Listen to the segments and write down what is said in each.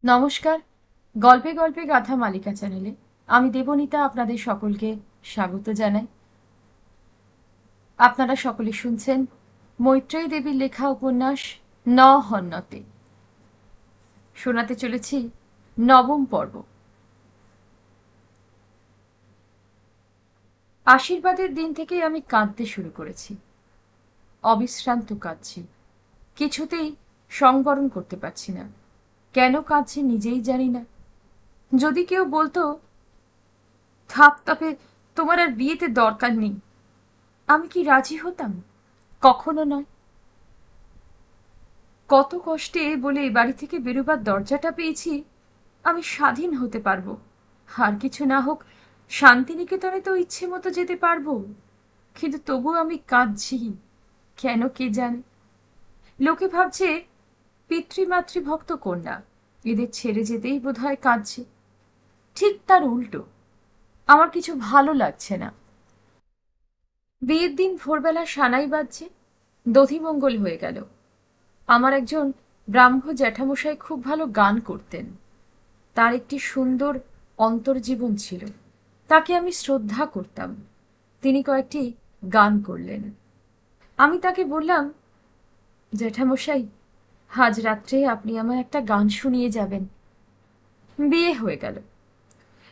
নমস্কার। গল্পে গল্পে গাথা মালিকা চ্যানেলে আমি দেবনীতা আপনাদের সকলকে স্বাগত জানাই। আপনারা সকলে শুনছেন মৈত্রেয়ী দেবীর লেখা উপন্যাস ন হন্যতে। শোনাতে চলেছি নবম পর্ব। আশীর্বাদের দিন থেকেই আমি কাঁদতে শুরু করেছি। অবিশ্রান্ত কাঁদছি, কিছুতেই সংবরণ করতে পারছি না। কেন কাঁদছি নিজেই জানি না। যদি কেউ বলতো, থাক তবে তোমার আর বিয়েতে দরকার নেই, আমি কি রাজি হতাম? কখনো নয়। কত কষ্টে বলে এ বাড়ি থেকে বেরোবার দরজাটা পেয়েছি, আমি স্বাধীন হতে পারবো। আর কিছু না হোক, শান্তিনিকেতনে তো ইচ্ছে মতো যেতে পারবো। কিন্তু তবু আমি কাঁদছি, কেন কে জানে। লোকে ভাবছে পিতৃমাতৃভক্ত কন্যা, এদের ছেড়ে যেতেই বোধহয় কাঁদছে। ঠিক তার উল্টো, আমার কিছু ভালো লাগছে না। বিয়ের দিন ভোরবেলা সানাই বাজছে, দধিমঙ্গল হয়ে গেল। আমার একজন ব্রাহ্ম জ্যাঠামশাই খুব ভালো গান করতেন। তার একটি সুন্দর অন্তর্জীবন ছিল, তাকে আমি শ্রদ্ধা করতাম। তিনি কয়েকটি গান করলেন। আমি তাকে বললাম, জ্যাঠামশাই, আজ রাত্রে আপনি আমায় একটা গান শুনিয়ে যাবেন। বিয়ে হয়ে গেল।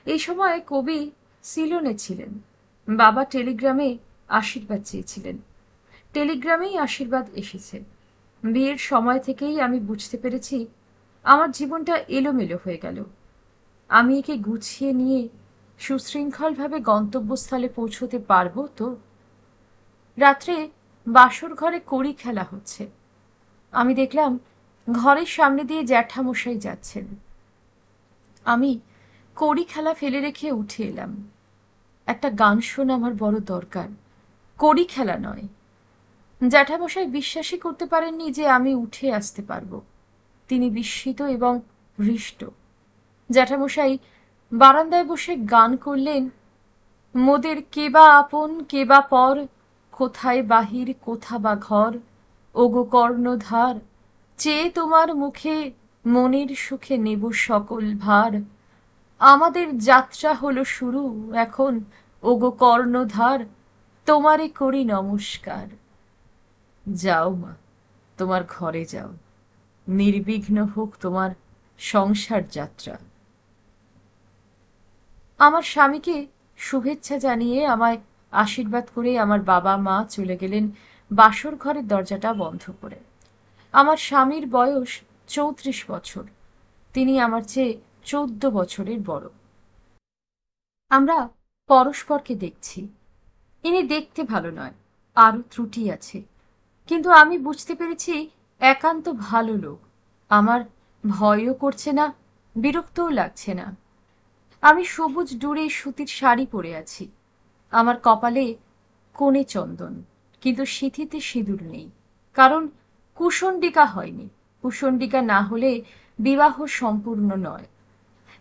এই সময় কবি সিলনে ছিলেন। বাবা টেলিগ্রামে আশীর্বাদ চেয়েছিলেন। টেলিগ্রামেই আশীর্বাদ এসেছে। বিয়ের সময় থেকেই আমি বুঝতে পেরেছি আমার জীবনটা এলোমেলো হয়ে গেল। আমি একে গুছিয়ে নিয়ে সুশৃঙ্খলভাবে গন্তব্যস্থলে পৌঁছতে পারবো তো? রাত্রে বাসর ঘরে কড়ি খেলা হচ্ছে। আমি দেখলাম ঘরের সামনে দিয়ে জ্যাঠামশাই যাচ্ছেন। আমি কড়ি খেলা ফেলে রেখে উঠে এলাম। একটা গান শোনা আমার বড় দরকার, কড়ি খেলা নয়। জ্যাঠামশাই বিশ্বাসই করতে পারেননি যে আমি উঠে আসতে পারবো। তিনি বিস্মিত এবং হৃষ্ট। জ্যাঠামশাই বারান্দায় বসে গান করলেন, মোদের কে বা আপন কে বা পর, কোথায় বাহির কোথা বা ঘর, ওগো কর্ণধার, চেয়ে তোমার মুখে মনের সুখে নেব সকল ভার, আমাদের যাত্রা হলো শুরু এখন, ওগো কর্ণধার, তোমারে করি নমস্কার। যাও মা, তোমার ঘরে যাও, নির্বিঘ্ন হোক তোমার সংসার যাত্রা। আমার স্বামীকে শুভেচ্ছা জানিয়ে আমায় আশীর্বাদ করে আমার বাবা মা চলে গেলেন বাসর ঘরের দরজাটা বন্ধ করে। আমার স্বামীর বয়স ৩৪ বছর। তিনি আমার চেয়ে ১৪ বছরের বড়। আমরা পরস্পরকে দেখছি। ইনি দেখতে ভালো নয়, আরও ত্রুটি আছে, কিন্তু আমি বুঝতে পেরেছি একান্ত ভালো লোক। আমার ভয়ও করছে না, বিরক্তও লাগছে না। আমি সবুজ ডুরে সুতির শাড়ি পরে আছি। আমার কপালে কোণে চন্দন, কিন্তু সিঁথিতে সিঁদুর নেই, কারণ কুশণ্ডিকা হয়নি। কুশণ্ডিকা না হলে বিবাহ সম্পূর্ণ নয়।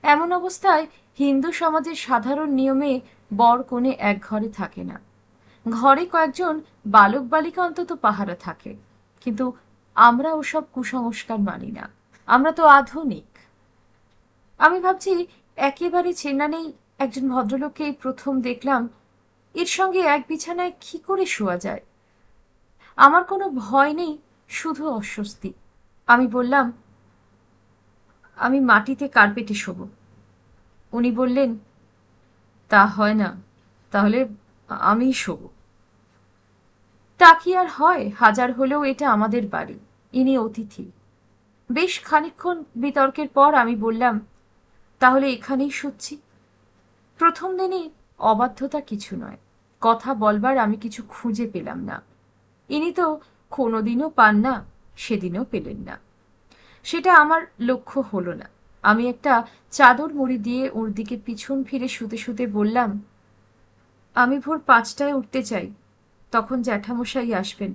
এমন অবস্থায় হিন্দু সমাজের সাধারণ নিয়মে বর কনে এক ঘরে থাকে না। ঘরে কয়েকজন বালক বালিকা অন্তত পাহারা থাকে। কিন্তু আমরা ওসব কুসংস্কার মানি না, আমরা তো আধুনিক। আমি ভাবছি, একেবারে চেনা নেই একজন ভদ্রলোককে প্রথম দেখলাম, এর সঙ্গে এক বিছানায় কি করে শোয়া যায়? আমার কোনো ভয় নেই, শুধু অস্বস্তি। আমি বললাম, আমি মাটিতে কার্পেটে শোব। উনি বললেন, তা হয় না, তাহলে আমিই শোব। তা কি আর হয়? হাজার হলেও এটা আমাদের বাড়ি, ইনি অতিথি। বেশ খানিকক্ষণ বিতর্কের পর আমি বললাম, তাহলে এখানেই শুচ্ছি। প্রথম দিনই অবাধ্যতা কিছু নয়, কথা বলবার আমি কিছু খুঁজে পেলাম না। ইনি তো কোনোদিনও পান না, সেদিনও পেলেন না। সেটা আমার লক্ষ্য হলো না। আমি একটা চাদর মুড়ি দিয়ে ওর দিকে পিছন ফিরে শুতে শুতে বললাম, আমি ভোর ৫টায় উঠতে চাই, তখন জ্যাঠামশাই আসবেন।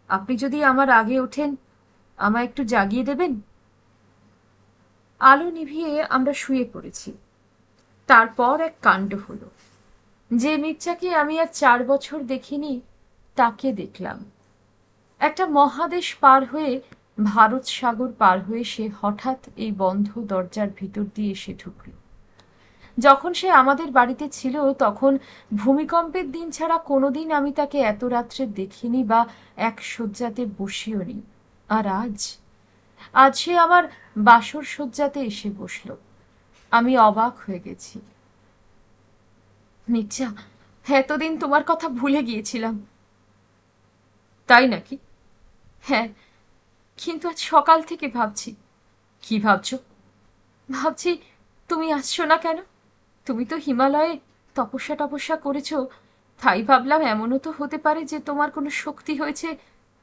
আপনি যদি আমার আগে ওঠেন, আমায় একটু জাগিয়ে দেবেন। আলো নিভিয়ে আমরা শুয়ে পড়েছি। তারপর এক কাণ্ড হলো। যে মির্জাকে আমি আর ৪ বছর দেখিনি, তাকে দেখলাম। একটা মহাদেশ পার হয়ে ভারত সাগর পার হয়ে সে হঠাৎ এই বন্ধ দরজার ভিতর দিয়ে এসে ঢুকল। যখন সে আমাদের বাড়িতে ছিল তখন ভূমিকম্পের দিন ছাড়া কোনোদিন আমি তাকে এত রাত্রে দেখিনি বা এক শয্যাতে বসিও নি। আর আজ সে আমার বাসর শয্যাতে এসে বসল। আমি অবাক হয়ে গেছি। নির্জা, এতদিন তোমার কথা ভুলে গিয়েছিলাম। তাই নাকি? হ্যাঁ, কিন্তু আজ সকাল থেকে ভাবছি। কি ভাবছো? ভাবছি তুমি আসছো না কেন। তুমি তো হিমালয়ে তপস্যা টপস্যা করেছো, তাই ভাবলাম এমনও তো হতে পারে যে তোমার কোনো শক্তি হয়েছে,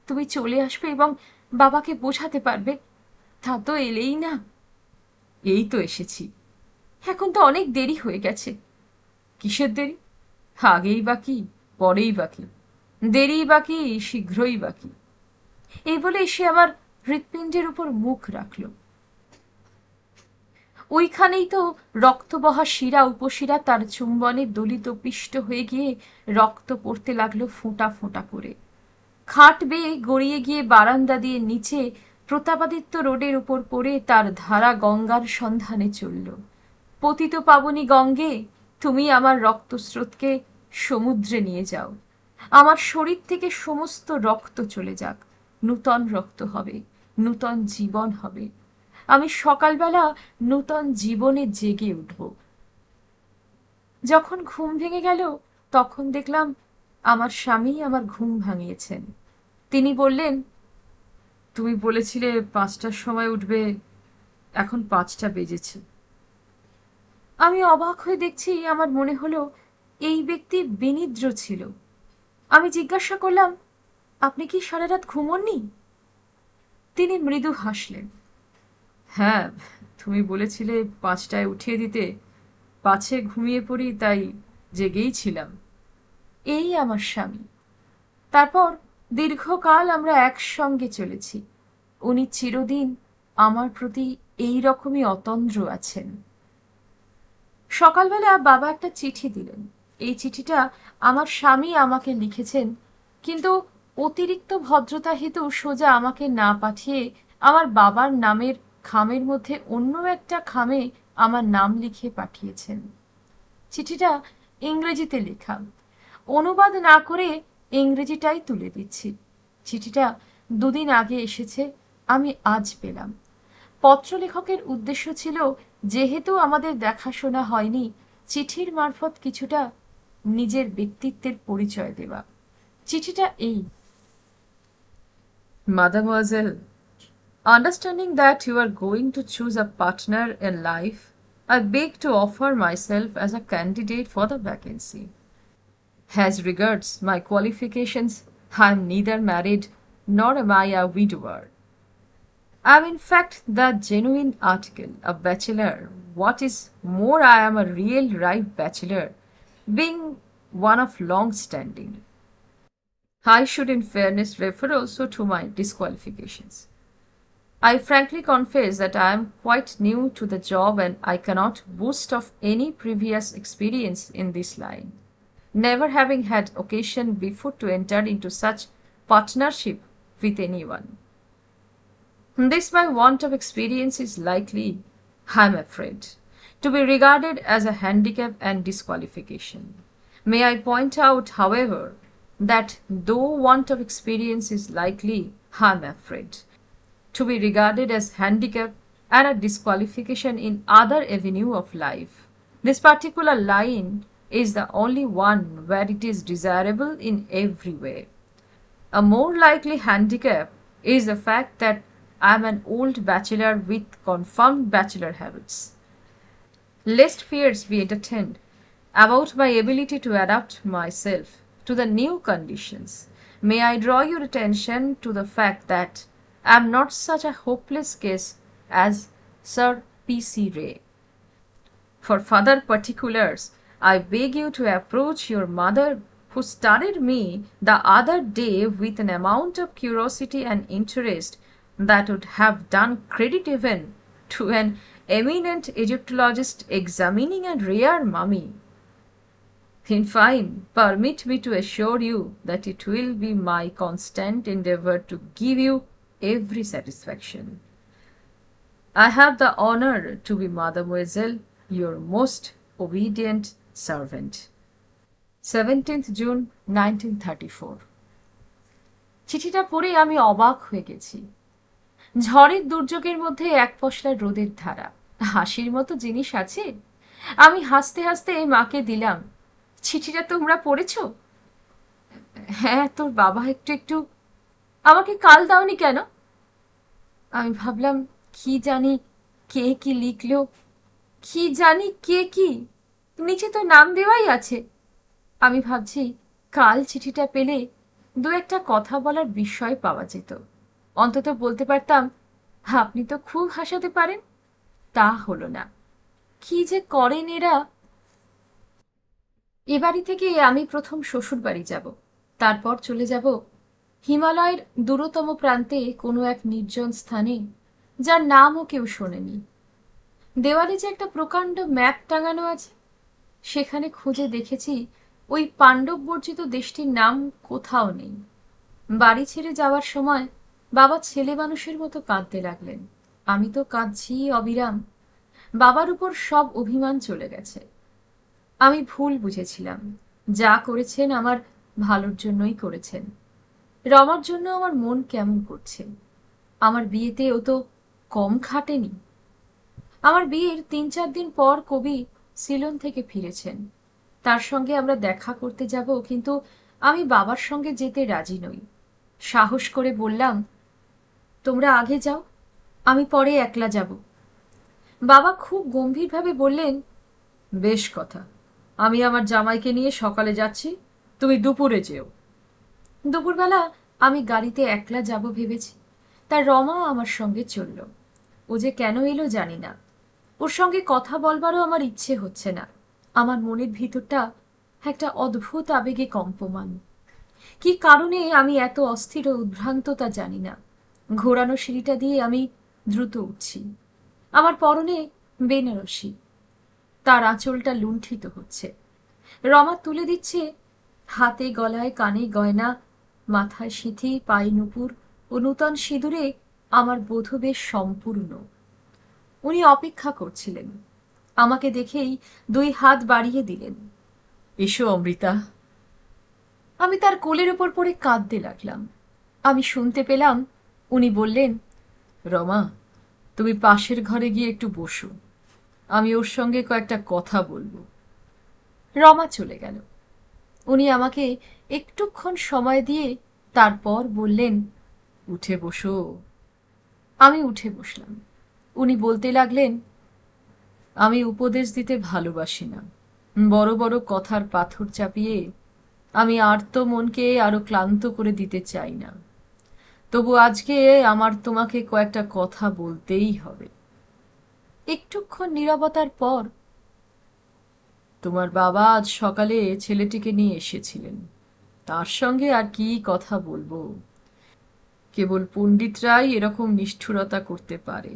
তুমি চলে আসবে এবং বাবাকে বোঝাতে পারবে। তা তো এলেই না। এই তো এসেছি। এখন তো অনেক দেরি হয়ে গেছে। কিসের দেরি? আগেই বা কি, পরেই বা কি, দেরিই বা কি, শীঘ্রই বা কি। এই বলে সে আমার হৃৎপিণ্ডের উপর মুখ রাখল। ওইখানেই তো রক্তবহা শিরা উপশিরা তার চুম্বনে দলিত পিষ্ট হয়ে গিয়ে রক্ত পড়তে লাগলো ফোঁটা ফোঁটা করে। খাট বেয়ে গড়িয়ে গিয়ে বারান্দা দিয়ে নিচে প্রতাপাদিত্য রোডের উপর পড়ে তার ধারা গঙ্গার সন্ধানে চলল। পতিত পাবনী গঙ্গে, তুমি আমার রক্তস্রোতকে সমুদ্রে নিয়ে যাও। আমার শরীর থেকে সমস্ত রক্ত চলে যাক, নূতন রক্ত হবে, নূতন জীবন হবে। আমি সকালবেলা নূতন জীবনে জেগে উঠব। যখন ঘুম ভেঙে গেল তখন দেখলাম আমার স্বামী আমার ঘুম ভাঙিয়েছেন। তিনি বললেন, তুমি বলেছিলে ৫টার সময় উঠবে, এখন ৫টা বেজেছে। আমি অবাক হয়ে দেখছি, আমার মনে হলো এই ব্যক্তি বিনিদ্র ছিল। আমি জিজ্ঞাসা করলাম, আপনি কি সারা রাত ঘুমোননি? তিনি মৃদু হাসলেন। হ্যাঁ, তুমি বলেছিলে ৫টায় উঠিয়ে দিতে, পাছে ঘুমিয়ে পড়ি, তাই জেগেই ছিলাম। এই আমার স্বামী। তারপর দীর্ঘকাল আমরা একসঙ্গে চলেছি। উনি চিরদিন আমার প্রতি এই রকমই অতন্দ্র আছেন। সকালবেলা বাবা একটা চিঠি দিলেন। এই চিঠিটা আমার স্বামী আমাকে লিখেছেন, কিন্তু অতিরিক্ত ভদ্রতা হেতু সোজা আমাকে না পাঠিয়ে আমার বাবার নামের খামের মধ্যে অন্য একটা খামে আমার নাম লিখে পাঠিয়েছেন। চিঠিটা ইংরেজিতে লেখা। অনুবাদ না করে ইংরেজিটাই তুলে দিচ্ছি। চিঠিটা ২ দিন আগে এসেছে, আমি আজ পেলাম। পত্রলেখকের উদ্দেশ্য ছিল, যেহেতু আমাদের দেখাশোনা হয়নি, চিঠির মারফত কিছুটা নিজের ব্যক্তিত্বের পরিচয় দেওয়া। চিঠিটা এই: Mademoiselle, understanding that you are going to choose a partner in life, I beg to offer myself as a candidate for the vacancy. As regards my qualifications, I am neither married nor am I a widower. I am in fact the genuine article, a bachelor. What is more, I am a real ripe bachelor, being one of long standing. I should in fairness refer also to my disqualifications. I frankly confess that I am quite new to the job and I cannot boast of any previous experience in this line, never having had occasion before to enter into such partnership with anyone. This my want of experience is likely, I am afraid, to be regarded as a handicap and disqualification. May I point out, however, that though want of experience is likely, I am afraid, to be regarded as handicap and a disqualification in other avenue of life, this particular line is the only one where it is desirable in every way. A more likely handicap is the fact that I am an old bachelor with confirmed bachelor habits. Lest fears be entertained about my ability to adapt myself to the new conditions, may I draw your attention to the fact that I am not such a hopeless case as Sir P.C. Ray. For further particulars, I beg you to approach your mother, who studied me the other day with an amount of curiosity and interest that would have done credit even to an eminent Egyptologist examining a rare mummy. In fine, permit me to assure you that it will be my constant endeavour to give you every satisfaction. I have the honor to be Mademoiselle, your most obedient servant. 17th June 1934. চিঠিটা পড়ে আমি অবাক হয়ে গেছি। ঝড়ের দুর্যোগের মধ্যে এক পশলা রোদের ধারা, হাসির মতো জিনিস আছে? আমি হাসতে হাসতে মাকে দিলাম। চিঠিটা তোমরা পড়েছ? হ্যাঁ, তোর বাবা একটু একটু। আমাকে কাল দাওনি কেন? আমি ভাবলাম, কি জানি কে কি লিখলো, কি জানি কে কি, নিচে তো নাম দেওয়াই আছে। আমি ভাবছি কাল চিঠিটা পেলে দু একটা কথা বলার বিষয় পাওয়া যেত, অন্তত বলতে পারতাম আপনি তো খুব হাসাতে পারেন। তা হলো না। কি যে করেন এরা। এ বাড়ি থেকে আমি প্রথম শ্বশুর বাড়ি যাব, তারপর চলে যাব হিমালয়ের দূরতম প্রান্তে কোনো এক নির্জন স্থানে, যার নামও কেউ শোনেনি। দেওয়ালে যে একটা প্রকাণ্ড ম্যাপ টাঙানো আছে, সেখানে খুঁজে দেখেছি ওই পাণ্ডব বর্জিত দেশটির নাম কোথাও নেই। বাড়ি ছেড়ে যাওয়ার সময় বাবা ছেলে মানুষের মতো কাঁদতে লাগলেন। আমি তো কাঁদছি অবিরাম। বাবার উপর সব অভিমান চলে গেছে। আমি ভুল বুঝেছিলাম, যা করেছেন আমার ভালোর জন্যই করেছেন। রমার জন্য আমার মন কেমন করছে। আমার বিয়েতে ও তো কম খাটেনি। আমার বিয়ের ৩-৪ দিন পর কবি সিলন থেকে ফিরেছেন। তার সঙ্গে আমরা দেখা করতে যাব, কিন্তু আমি বাবার সঙ্গে যেতে রাজি নই। সাহস করে বললাম, তোমরা আগে যাও, আমি পরে একলা যাব। বাবা খুব গম্ভীরভাবে বললেন, বেশ কথা, আমি আমার জামাইকে নিয়ে সকালে যাচ্ছি, তুমি দুপুরে যেও। দুপুরবেলা আমি গাড়িতে একলা যাব ভেবেছি, তার রমা আমার সঙ্গে চলল। ও যে কেন এলো জানি না। ওর সঙ্গে কথা বলবারও আমার ইচ্ছে হচ্ছে না। আমার মনের ভিতরটা একটা অদ্ভুত আবেগে কম্পমান। কি কারণে আমি এত অস্থির ও উদ্ভ্রান্ত তা জানি না। ঘোরানো সিঁড়িটা দিয়ে আমি দ্রুত উঠছি। আমার পরনে বেনারসি, তার আঁচলটা লুণ্ঠিত হচ্ছে। রমা তুলে দিচ্ছে হাতে গলায় কানে গয়না, মাথায় সিঁথি, পায়ে নুপুর ও নূতন সিঁদুরে আমার বোধ বেশ সম্পূর্ণ। উনি অপেক্ষা করছিলেন। আমাকে দেখেই 2 হাত বাড়িয়ে দিলেন। এসো অমৃতা। আমি তার কোলের ওপর পড়ে কাঁদতে লাগলাম। আমি শুনতে পেলাম উনি বললেন, রমা, তুমি পাশের ঘরে গিয়ে একটু বসো, আমি ওর সঙ্গে কয়েকটা কথা বলবো। রমা চলে গেল। উনি আমাকে একটুক্ষণ সময় দিয়ে তারপর বললেন, উঠে বসো। আমি উঠে বসলাম। উনি বলতে লাগলেন, আমি উপদেশ দিতে ভালোবাসি না। বড় বড় কথার পাথর চাপিয়ে আমি আর্ত মনকে আরো ক্লান্ত করে দিতে চাই না। তবু আজকে আমার তোমাকে কয়েকটা কথা বলতেই হবে। একটুক্ষণ নীরবতার পর, তোমার বাবা আজ সকালে ছেলেটিকে নিয়ে এসেছিলেন। তার সঙ্গে আর কি কথা বলবো? কেবল পণ্ডিতরাই এরকম নিষ্ঠুরতা করতে পারে।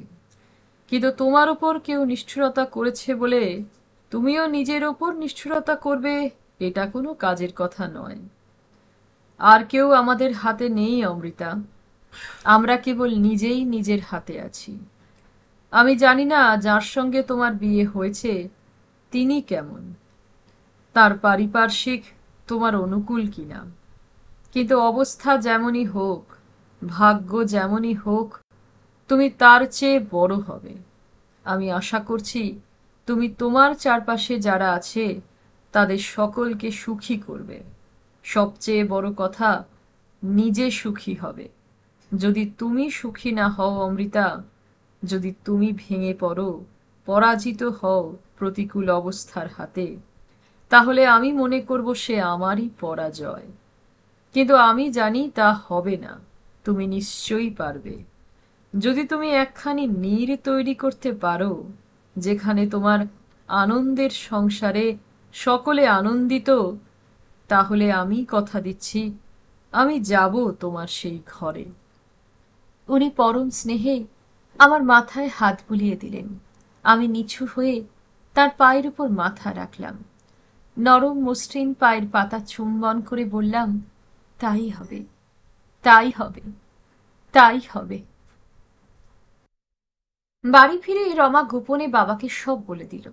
কিন্তু তোমার ওপর কেউ নিষ্ঠুরতা করেছে বলে তুমিও নিজের ওপর নিষ্ঠুরতা করবে, এটা কোনো কাজের কথা নয়। আর কেউ আমাদের হাতে নেই অমৃতা, আমরা কেবল নিজেই নিজের হাতে আছি। আমি জানি না যার সঙ্গে তোমার বিয়ে হয়েছে তিনি কেমন, তার পারিপার্শ্বিক তোমার অনুকূল কিনা, কিন্তু অবস্থা যেমনই হোক, ভাগ্য যেমনই হোক, তুমি তার চেয়ে বড় হবে। আমি আশা করছি তুমি তোমার চারপাশে যারা আছে তাদের সকলকে সুখী করবে। সবচেয়ে বড় কথা, নিজে সুখী হবে। যদি তুমি সুখী না হও অমৃতা, যদি তুমি ভেঙে পড়ো, পরাজিত হও প্রতিকূল অবস্থার হাতে, তাহলে আমি মনে করব সে আমারই পরাজয়। কিন্তু আমি জানি তা হবে না। তুমি নিশ্চয়ই পারবে। যদি তুমি একখানি নীড় তৈরি করতে পারো যেখানে তোমার আনন্দের সংসারে সকলে আনন্দিত, তাহলে আমি কথা দিচ্ছি আমি যাব তোমার সেই ঘরে। উনি পরম স্নেহে আমার মাথায় হাত বুলিয়ে দিলেন। আমি নিচু হয়ে তার পায়ের উপর মাথা রাখলাম। নরম মসৃণ পায়ের পাতা চুম্বন করে বললাম, তাই হবে, তাই হবে। তাই হবে। বাড়ি ফিরে রমা গোপনে বাবাকে সব বলে দিল।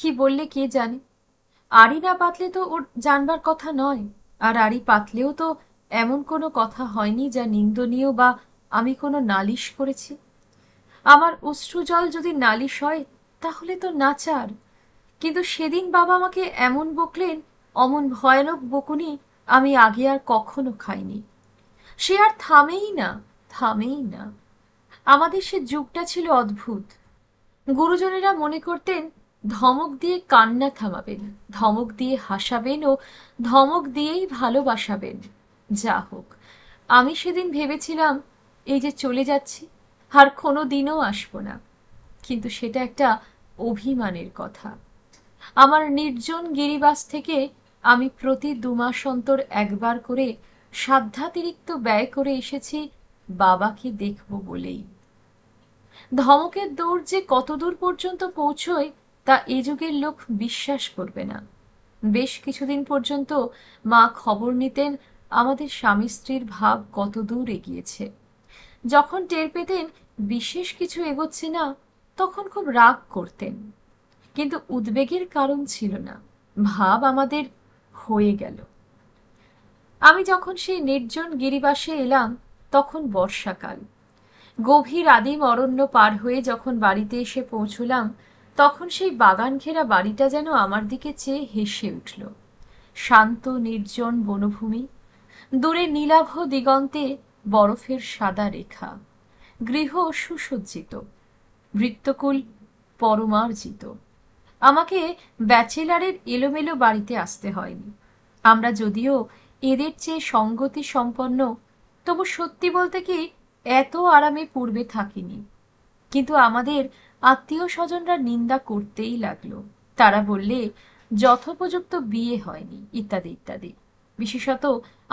কি বললে কে জানে। আড়ি না পাতলে তো ওর জানবার কথা নয়, আর আড়ি পাতলেও তো এমন কোনো কথা হয়নি যা নিন্দনীয় বা আমি কোনো নালিশ করেছি। আমার অশ্রুজল যদি নালিশ হয় তাহলে তো নাচার, কিন্তু সেদিন বাবা আমাকে এমন বকলেন, অমন ভয়ানক বকুনি আমি আগে আর কখনো খাইনি। সে আর থামেই না, থামেই না। আমাদের সে যুগটা ছিল অদ্ভুত। গুরুজনেরা মনে করতেন ধমক দিয়ে কান্না থামাবেন, ধমক দিয়ে হাসাবেন ও ধমক দিয়েই ভালোবাসাবেন। যা হোক, আমি সেদিন ভেবেছিলাম এই যে চলে যাচ্ছি আর কোনো দিনও আসবো না, কিন্তু সেটা একটা অভিমানের কথা। আমার নির্জন গিরিবাস থেকে আমি প্রতি ২ মাস অন্তর একবার করে সাধ্যাতিরিক্ত ব্যয় করে এসেছি বাবাকে দেখব বলেই। ধমকের দৌড় যে কতদূর পর্যন্ত পৌঁছয় তা এ যুগের লোক বিশ্বাস করবে না। বেশ কিছুদিন পর্যন্ত মা খবর নিতেন আমাদের স্বামী স্ত্রীর ভাব কতদূর এগিয়েছে। যখন টের পেতেন বিশেষ কিছু এগোচ্ছে না, তখন খুব রাগ করতেন, কিন্তু উদ্বেগের কারণ ছিল না। ভাব আমাদের হয়ে গেল। আমি যখন সেই নির্জন গিরিবাসে এলাম তখন বর্ষাকাল। গভীর আদিম অরণ্য পার হয়ে যখন বাড়িতে এসে পৌঁছলাম তখন সেই বাগান ঘেরা বাড়িটা যেন আমার দিকে চেয়ে হেসে উঠল। শান্ত নির্জন বনভূমি, দূরে নীলাভ দিগন্তে বরফের সাদা রেখা, গৃহ সুসজ্জিত, বৃত্তকুল পরমার্জিত। আমাকে ব্যাচেলারের এলোমেলো বাড়িতে আসতে হয়নি। আমরা যদিও এদের চেয়ে সঙ্গতি সম্পন্ন, তবু সত্যি বলতে কি এত আরামে পূর্বে থাকিনি। কিন্তু আমাদের আত্মীয় স্বজনরা নিন্দা করতেই লাগলো। তারা বললে যথোপযুক্ত বিয়ে হয়নি, ইত্যাদি ইত্যাদি। বিশেষত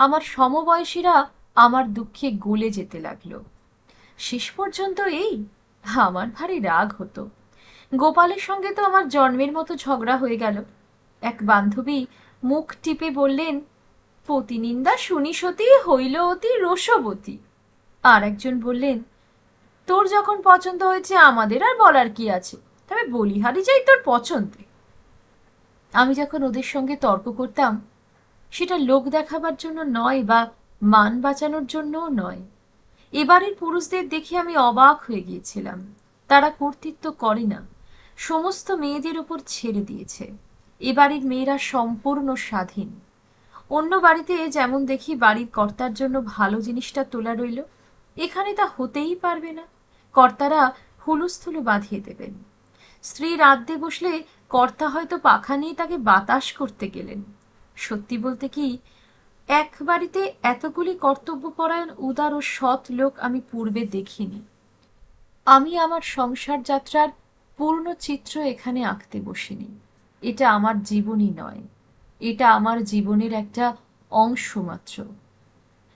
আমার সমবয়সীরা আমার দুঃখে গলে যেতে লাগলো। শেষ পর্যন্ত এই আমার ভারী রাগ হতো। গোপালের সঙ্গে তো আমার জন্মের মতো ঝগড়া হয়ে গেল। এক বান্ধবী মুখ টিপে বললেন, পতিনিন্দা শুনি সতী হইল অতি রসবতী। আর একজন বললেন, তোর যখন পছন্দ হয়েছে আমাদের আর বলার কি আছে, তবে বলিহারি যাই তোর পছন্দে। আমি যখন ওদের সঙ্গে তর্ক করতাম সেটা লোক দেখাবার জন্য নয় বা মান বাঁচানোর জন্যও নয়। এবারের পুরুষদের দেখে আমি অবাক হয়ে গিয়েছিলাম। তারা কর্তৃত্ব করে না, সমস্ত মেয়েদের ওপর ছেড়ে দিয়েছে। এবাড়ির মেয়েরা সম্পূর্ণ স্বাধীন। অন্য বাড়িতে যেমন দেখি বাড়ির কর্তার জন্য ভালো জিনিসটা তোলা রইল, এখানে তা হতেই পারবে না। কর্তারা হুলুস্থুলু বাঁধিয়ে দেবেন। স্ত্রী রাঁধতে বসলে কর্তা হয়তো পাখা নিয়ে তাকে বাতাস করতে গেলেন। সত্যি বলতে কি, এক বাড়িতে এতগুলি কর্তব্যপরায়ণ উদার ও সৎ লোক আমি পূর্বে দেখিনি। আমি আমার সংসার যাত্রার পূর্ণ চিত্র এখানে আঁকতে বসিনি। এটা আমার জীবনই নয়, এটা আমার জীবনের একটা অংশ মাত্র।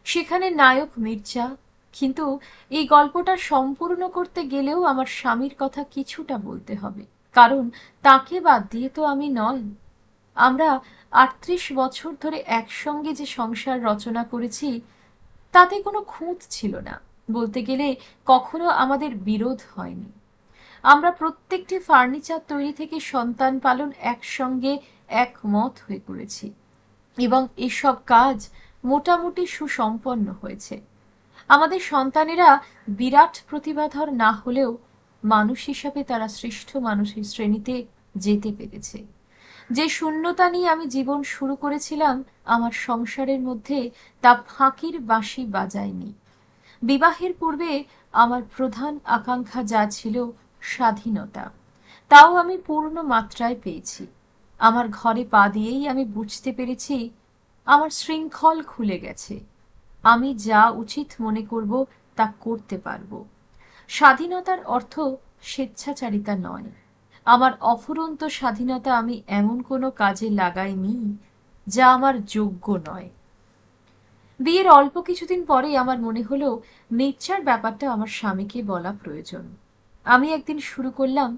সেখানে নায়ক মির্জা, কিন্তু এই গল্পটা সম্পূর্ণ করতে গেলেও আমার স্বামীর কথা কিছুটা বলতে হবে, কারণ তাকে বাদ দিয়ে তো আমি নয়। আমরা ৩৮ বছর ধরে একসঙ্গে যে সংসার রচনা করেছি তাতে কোনো খুঁত ছিল না। বলতে গেলে কখনো আমাদের বিরোধ হয়নি। আমরা প্রত্যেকটি ফার্নিচার তৈরি থেকে সন্তান পালন একসঙ্গে একমত হয়ে করেছি, এবং এসব কাজ মোটামুটি সুসম্পন্ন হয়েছে। আমাদের সন্তানেরা বিরাট প্রতিভাধর না হলেও মানুষ হিসাবে তারা শ্রেষ্ঠ মানুষের শ্রেণীতে যেতে পেরেছে। যে শূন্যতা নিয়ে আমি জীবন শুরু করেছিলাম আমার সংসারের মধ্যে, তা ফাঁকির বাঁশি বাজায়নি। বিবাহের পূর্বে আমার প্রধান আকাঙ্ক্ষা যা ছিল স্বাধীনতা, তাও আমি পূর্ণ মাত্রায় পেয়েছি। আমার ঘরে পা দিয়েই আমি বুঝতে পেরেছি আমার শৃঙ্খল খুলে গেছে। আমি যা উচিত মনে করব তা করতে পারব। স্বাধীনতার অর্থ স্বেচ্ছাচারিতা নয়। আমার অফুরন্ত স্বাধীনতা আমি এমন কোনো কাজে লাগাইনি যা আমার যোগ্য নয়। বিয়ের অল্প কিছুদিন পরেই আমার মনে হলো মির্জার ব্যাপারটা আমার স্বামীকে বলা প্রয়োজন। আমি একদিন শুরু করলাম,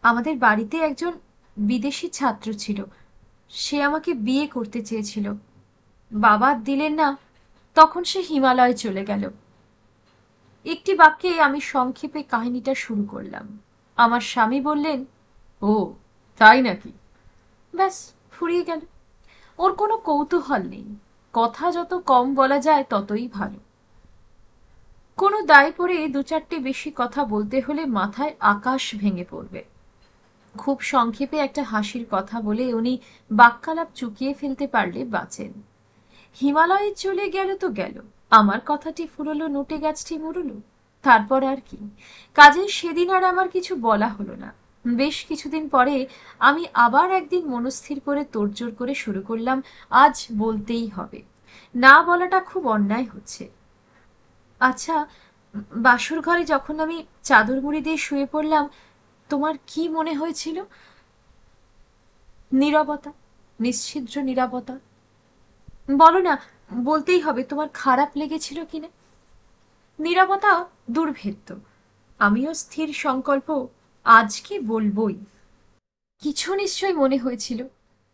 আমাদের বাড়িতে একজন বিদেশি ছাত্র ছিল, সে আমাকে বিয়ে করতে চেয়েছিল। বাবা দিলেন না, তখন সে হিমালয়ে চলে গেল। একটি বাক্যে আমি সংক্ষেপে কাহিনীটা শুরু করলাম। আমার স্বামী বললেন, ও তাই নাকি? ব্যাস, ফুরিয়ে গেল। ওর কোনো কৌতূহল নেই। কথা যত কম বলা যায় ততই ভালো। কোনো দায় পড়ে দু চারটে বেশি কথা বলতে হলে মাথায় আকাশ ভেঙে পড়বে। খুব সংক্ষেপে একটা হাসির কথা বলে উনি বাক্যালাপ চুকিয়ে ফেলতে পারলে বাঁচেন। হিমালয়ে চলে গেল তো গেল, আমার কথাটি ফুরলো, নোটে গাছটি মুড়লো, তারপর আর কি। কাজে সেদিন আর আমার কিছু বলা হলো না। বেশ কিছুদিন পরে আমি আবার একদিন মনস্থির করে তোড়জোড় করে শুরু করলাম, আজ বলতেই হবে। না বলাটা খুব অন্যায় হচ্ছে। আচ্ছা, বাসর ঘরে যখন আমি চাদর মুড়ি দিয়ে শুয়ে পড়লাম, তোমার কি মনে হয়েছিল? নীরবতা, নিশ্ছিদ্র নীরবতা। বলো না, বলতেই হবে, তোমার খারাপ লেগেছিল কিনা? নীরবতা দুর্ভেদ্য। আমিও স্থির সংকল্প, আজকে বলবই। কিছু নিশ্চয় মনে হয়েছিল।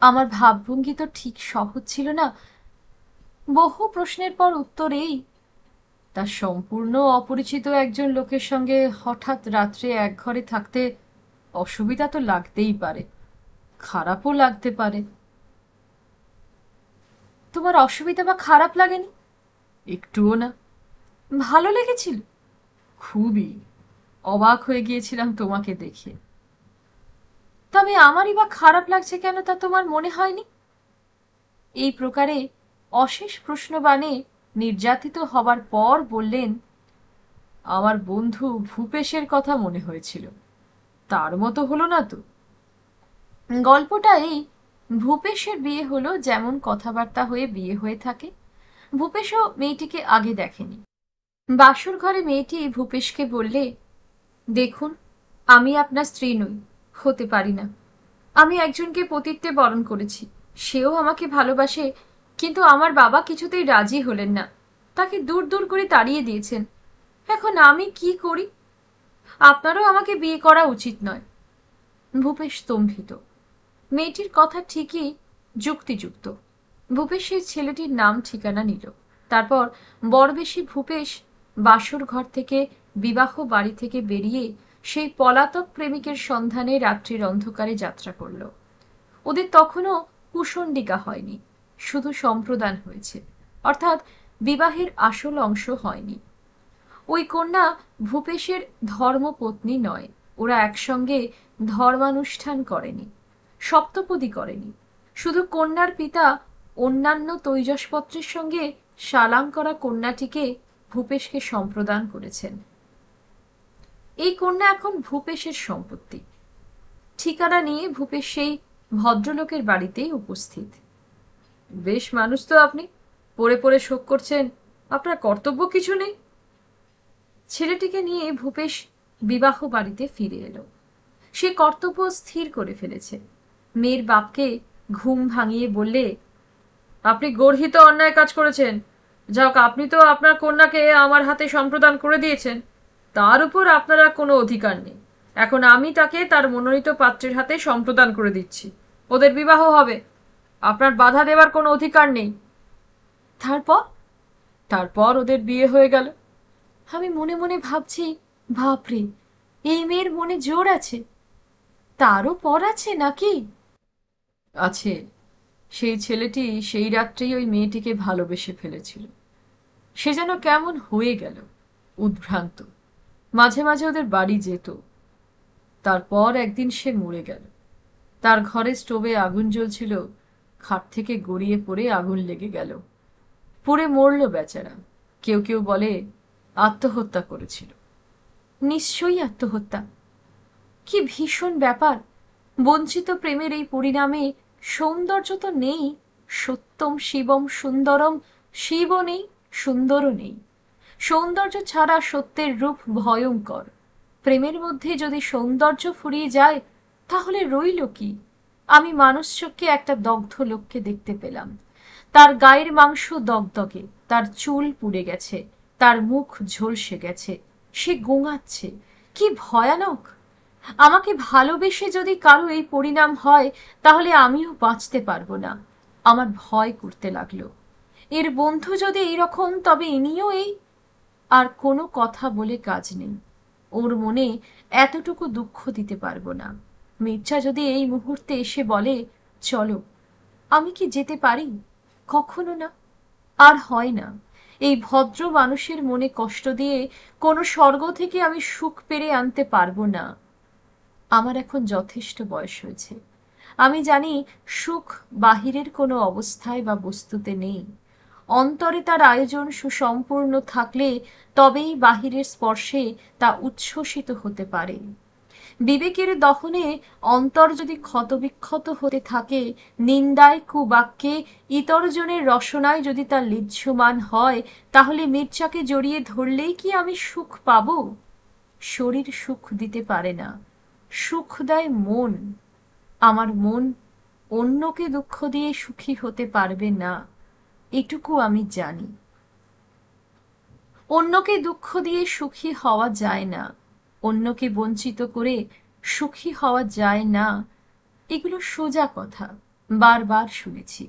আমার ভাবভঙ্গি তো ঠিক সহজ ছিল না। বহু প্রশ্নের পর উত্তর এই, তার সম্পূর্ণ অপরিচিত একজন লোকের সঙ্গে হঠাৎ রাত্রে এক ঘরে থাকতে অসুবিধা তো লাগতেই পারে, খারাপও লাগতে পারে। তোমার অসুবিধা বা খারাপ লাগেনি? একটুও না। ভালো লেগেছিল? খুবই। অবাক হয়ে গিয়েছিলাম তোমাকে দেখে। তবে আমারই বা খারাপ লাগছে কেন তা তোমার মনে হয়নি? এই প্রকারে অশেষ প্রশ্নবাণে নির্যাতিত হবার পর বললেন, আমার বন্ধু ভূপেশের কথা মনে হয়েছিল। তার মতো হলো না তো। গল্পটা এই, ভূপেশের বিয়ে হলো যেমন কথাবার্তা হয়ে বিয়ে হয়ে থাকে। ভূপেশও মেয়েটিকে আগে দেখেনি। বাসর ঘরে মেয়েটি ভূপেশকে বললে, দেখুন, আমি আপনার স্ত্রী নই, হতে পারি না। আমি একজনকে পতিত্বে বরণ করেছি, সেও আমাকে ভালোবাসে, কিন্তু আমার বাবা কিছুতেই রাজি হলেন না, তাকে দূর দূর করে তাড়িয়ে দিয়েছেন। এখন আমি কি করি? আপনারও আমাকে বিয়ে করা উচিত নয়। ভূপেশ স্তম্ভিত। মেয়েটির কথা ঠিকই যুক্তিযুক্ত। ভূপেশ সেই ছেলেটির নাম ঠিকানা নিল। তারপর বড়বেশী ভূপেশ বাসর ঘর থেকে, বিবাহ বাড়ি থেকে বেরিয়ে সেই পলাতক প্রেমিকের সন্ধানে রাত্রির অন্ধকারে যাত্রা করল। ওদের তখনও কুশণ্ডিকা হয়নি, শুধু সম্প্রদান হয়েছে, অর্থাৎ বিবাহের আসল অংশ হয়নি। ওই কন্যা ভূপেশের ধর্মপত্নী নয়। ওরা একসঙ্গে ধর্মানুষ্ঠান করেনি, সপ্তপদী করেনি। শুধু কন্যার পিতা অন্যান্য তৈজসপত্রের সঙ্গে সালাম করা কন্যাটিকে ভূপেশকে সম্প্রদান করেছেন। এই কন্যা এখন ভূপেশের সম্পত্তি। ঠিকানা নিয়ে ভূপেশ সেই ভদ্রলোকের বাড়িতেই উপস্থিত। বেশ মানুষ তো আপনি, পড়ে পড়ে শোক করছেন, আপনার কর্তব্য কিছু নেই। ছেলেটিকে নিয়ে ভূপেশ বিবাহ বাড়িতে ফিরে এলো। সে কর্তব্য স্থির করে ফেলেছে। মেয়ের বাপকে ঘুম ভাঙিয়ে বললে, আপনি গর্হিত অন্যায় কাজ করেছেন। যাক, আপনি তো আপনার কন্যাকে আমার হাতে সম্প্রদান করে দিয়েছেন, তার উপর আপনার আর কোনো অধিকার নেই। এখন আমি তাকে তার মনোনীত পাত্রের হাতে সম্প্রদান করে দিচ্ছি, ওদের বিবাহ হবে, আপনার বাধা দেবার কোনো অধিকার নেই। তারপর তারপর ওদের বিয়ে হয়ে গেল। আমি মনে মনে ভাবছি, বাপরে, এই মেয়ের মনে জোর আছে। তারও পর আছে নাকি? আছে। সেই ছেলেটি সেই রাত্রেই ওই মেয়েটিকে ভালোবেসে ফেলেছিল। সে যেন কেমন হয়ে গেল, উদ্ভ্রান্ত। মাঝে মাঝে ওদের বাড়ি যেত। তারপর একদিন সে মরে গেল। তার ঘরে স্টোভে আগুন জ্বলছিল, খাট থেকে গড়িয়ে পড়ে আগুন লেগে গেল, পুড়ে মরল বেচারা। কেউ কেউ বলে আত্মহত্যা করেছিল। নিশ্চয়ই আত্মহত্যা। কি ভীষণ ব্যাপার! বঞ্চিত প্রেমের এই পরিণামে সৌন্দর্য তো নেই, সত্যম শিবম সুন্দরম, শিবও নেই, সুন্দরও নেই। সৌন্দর্য ছাড়া সত্যের রূপ ভয়ঙ্কর। প্রেমের মধ্যে যদি সৌন্দর্য ফুরিয়ে যায়, তাহলে রইল কি? আমি মানুষ চোখে একটা দগ্ধ লোককে দেখতে পেলাম। তার গায়ের মাংস দগদগে, তার চুল পুড়ে গেছে, তার মুখ ঝলসে গেছে, সে গোঙাচ্ছে। কি ভয়ানক! আমাকে ভালোবেসে যদি কারো এই পরিণাম হয়, তাহলে আমিও বাঁচতে পারবো না। আমার ভয় করতে লাগলো। এর বন্ধু যদি এইরকম, তবে ইনিও এই। আর কোনো কথা বলে কাজ নেই। ওর মনে এতটুকু দুঃখ দিতে পারবো না। মির্জা যদি এই মুহূর্তে এসে বলে চলো, আমি কি যেতে পারি? কখনো না। আর হয় না। এই ভদ্র মানুষের মনে কষ্ট দিয়ে কোনো স্বর্গ থেকে আমি সুখ পেরে আনতে পারবো না। আমার এখন যথেষ্ট বয়স হয়েছে। আমি জানি সুখ বাহিরের কোনো অবস্থায় বা বস্তুতে নেই। অন্তরে তার আয়োজন সুসম্পূর্ণ থাকলে তবেই বাহিরের স্পর্শে তা উচ্ছ্বসিত হতে পারে। বিবেকের দহনে অন্তর যদি ক্ষতবিক্ষত হতে থাকে, নিন্দায় কুবাক্যে ইতরজনের রসনায় যদি তা লিহ্যমান হয়, তাহলে মির্জাকে জড়িয়ে ধরলেই কি আমি সুখ পাব? শরীর সুখ দিতে পারে না, সুখ দেয় মন। আমার মন অন্যকে দুঃখ দিয়ে সুখী হতে পারবে না, এটুকু আমি জানি। অন্যকে দুঃখ দিয়ে সুখী হওয়া যায় না, অন্যকে বঞ্চিত করে সুখী হওয়া যায় না, এগুলো সোজা কথা, বারবার শুনেছি।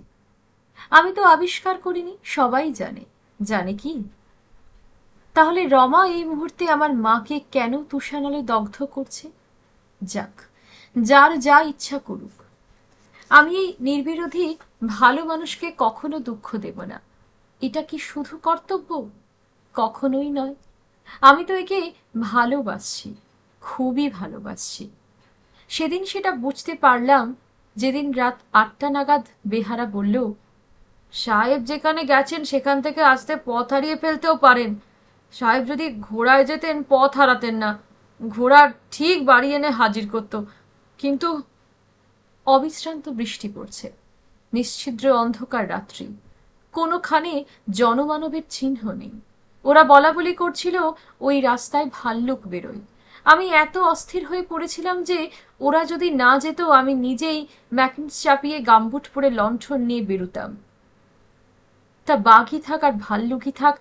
আমি তো আবিষ্কার করিনি, সবাই জানে। জানে কি? তাহলে রমা এই মুহূর্তে আমার মাকে কেন তুষানলে দগ্ধ করছে? যাক, যার যা ইচ্ছা করুক। আমি এই নির্বিরোধী ভালো মানুষকে কখনো দুঃখ দেব না। এটা কি শুধু কর্তব্য? কখনোই নয়। আমি তো একে ভালোবাসছি, খুবই ভালোবাসছি। সেদিন সেটা বুঝতে পারলাম যেদিন রাত ৮টা নাগাদ বেহারা বলল, সাহেব যেখানে গেছেন সেখান থেকে আসতে পথ হারিয়ে ফেলতেও পারেন। সাহেব যদি ঘোড়ায় যেতেন পথ হারাতেন না, ঘোড়া ঠিক বাড়ি এনে হাজির করত। কিন্তু অবিশ্রান্ত বৃষ্টি পড়ছে, নিশ্ছিদ্র অন্ধকার রাত্রি, কোনোখানে জনমানবের চিহ্ন নেই। ওরা বলাবলি করছিল ওই রাস্তায় ভাল্লুক বেরোয়। আমি এত অস্থির হয়ে পড়েছিলাম যে ওরা যদি না যেত আমি নিজেই ম্যাকিন্স চাপিয়ে গামবুট পরে লণ্ঠন নিয়ে বেরুতাম। তা বাঘই থাক আর ভাল্লুকই থাক,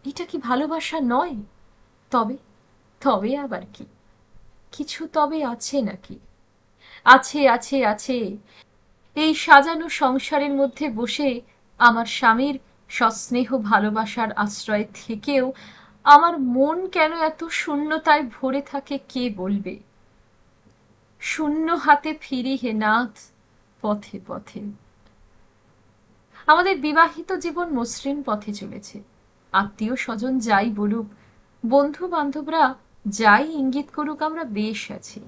এটা কি ভালোবাসা নয়? তবে তবে আবার কি? কিছু তবে আছে নাকি? আছে, আছে, আছে। এই সাজানো সংসারের মধ্যে বসে আমার স্বামীর সস্নেহ ভালোবাসার আশ্রয় থেকেও আমার মন কেন এত শূন্যতায় ভরে থাকে কে বলবে? শূন্য হাতে ফিরি হে নাথ, পথে পথে। আমাদের বিবাহিত জীবন মসৃণ পথে চলেছে। আত্মীয় স্বজন যাই বলুক, বন্ধু বান্ধবরা যাই ইঙ্গিত করুক, আমরা বেশ আছি।